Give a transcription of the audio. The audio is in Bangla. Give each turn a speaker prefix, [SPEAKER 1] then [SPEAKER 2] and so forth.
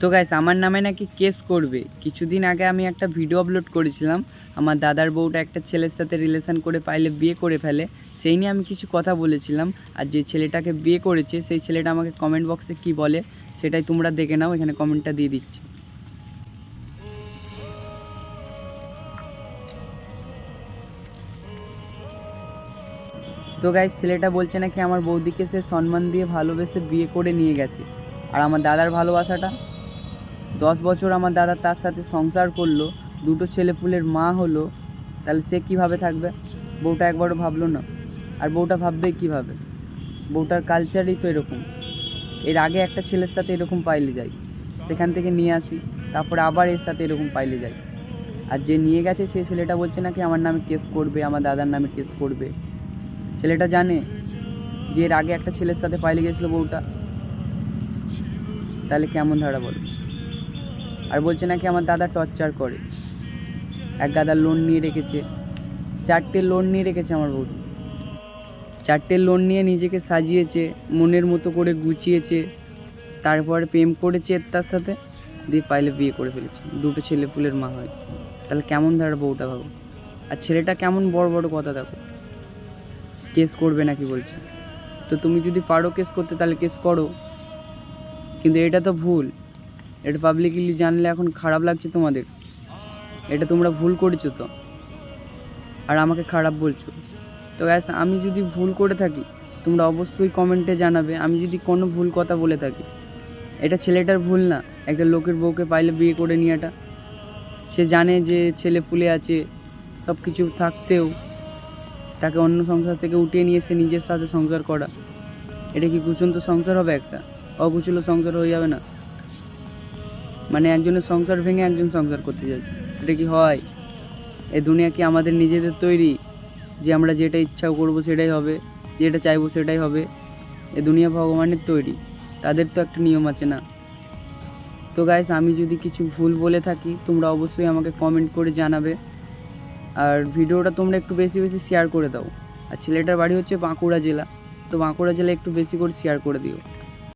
[SPEAKER 1] তো গাইস আমার নামে নাকি কেস করবে। কিছুদিন আগে আমি একটা ভিডিও আপলোড করেছিলাম, আমার দাদার বউটা একটা ছেলের সাথে রিলেশন করে পাইলে বিয়ে করে ফেলে, সেই নিয়ে আমি কিছু কথা বলেছিলাম। আর যে ছেলেটাকে বিয়ে করেছে সেই ছেলেটা আমাকে কমেন্ট বক্সে কি বলে সেটাই তোমরা দেখে নাও, এখানে কমেন্টটা দিয়ে দিচ্ছি। তো গাইস ছেলেটা বলছে নাকি আমার বৌদিকে সে সম্মান দিয়ে ভালোবেসে বিয়ে করে নিয়ে গেছে। আর আমার দাদার ভালোবাসাটা 10 বছর আমার দাদা তার সাথে সংসার করলো, দুটো ছেলেপুলের মা হলো, তাহলে সে কীভাবে থাকবে? বউটা একবারও ভাবলো না। আর বউটা ভাববে কীভাবে? বউটার কালচারই তো এরকম। এর আগে একটা ছেলের সাথে এরকম পাইলে যাই, সেখান থেকে নিয়ে আসি, তারপরে আবার এর সাথে এরকম পাইলে যাই। আর যে নিয়ে গেছে সে ছেলেটা বলছে নাকি আমার নামে কেস করবে, আমার দাদার নামে কেস করবে। ছেলেটা জানে যে এর আগে একটা ছেলের সাথে পাইলে গেছিলো বউটা, তাহলে কেমন ধারা বলো? আর বলছে নাকি আমার দাদা টর্চার করে, এক গাদা লোন নিয়ে রেখেছে, 4টে লোন নিয়ে রেখেছে আমার বউটি। 4টে লোন নিয়ে নিজেকে সাজিয়েছে, মনের মতো করে গুছিয়েছে, তারপরে প্রেম করেছে তার সাথে, দিয়ে পাইলে বিয়ে করে ফেলেছে, দুটো ছেলে ফুলের মা হয়। তাহলে কেমন ধারা বউটা ভাবো। আর ছেলেটা কেমন বড় বড় কথা দেখো, কেস করবে নাকি বলছে। তো তুমি যদি পারো কেস করতে তাহলে কেস করো, কিন্তু এটা তো ভুল। এটা পাবলিকলি জানলে এখন খারাপ লাগছে তোমাদের, এটা তোমরা ভুল করেছো তো, আর আমাকে খারাপ বলছো। তো গ্যাস আমি যদি ভুল করে থাকি তোমরা অবশ্যই কমেন্টে জানাবে। আমি যদি কোনো ভুল কথা বলে থাকি, এটা ছেলেটার ভুল না, একটা লোকের বউকে পাইলে বিয়ে করে নিয়েটা। সে জানে যে ছেলে ফুলে আছে, সব কিছু থাকতেও তাকে অন্য সংসার থেকে উঠিয়ে নিয়ে সে নিজের সাথে সংসার করা, এটা কি কুচন্ত সংসার হবে? একটা অকুচলো সংসার হয়ে যাবে না? মানে একজনের সংসার ভেঙে একজন সংসার করতে যাচ্ছে, সেটা কি হয়? এই দুনিয়া কি আমাদের নিজেদের তৈরি যে আমরা যেটা ইচ্ছা করবো সেটাই হবে, যেটা চাইবো সেটাই হবে? এ দুনিয়া ভগবানের তৈরি, তাদের তো একটা নিয়ম আছে না? তো গাইস আমি যদি কিছু ভুল বলে থাকি তোমরা অবশ্যই আমাকে কমেন্ট করে জানাবে। আর ভিডিওটা তোমরা একটু বেশি বেশি শেয়ার করে দাও। আর ছেলেটার বাড়ি হচ্ছে বাঁকুড়া জেলা, তো বাঁকুড়া জেলা একটু বেশি করে শেয়ার করে দিও।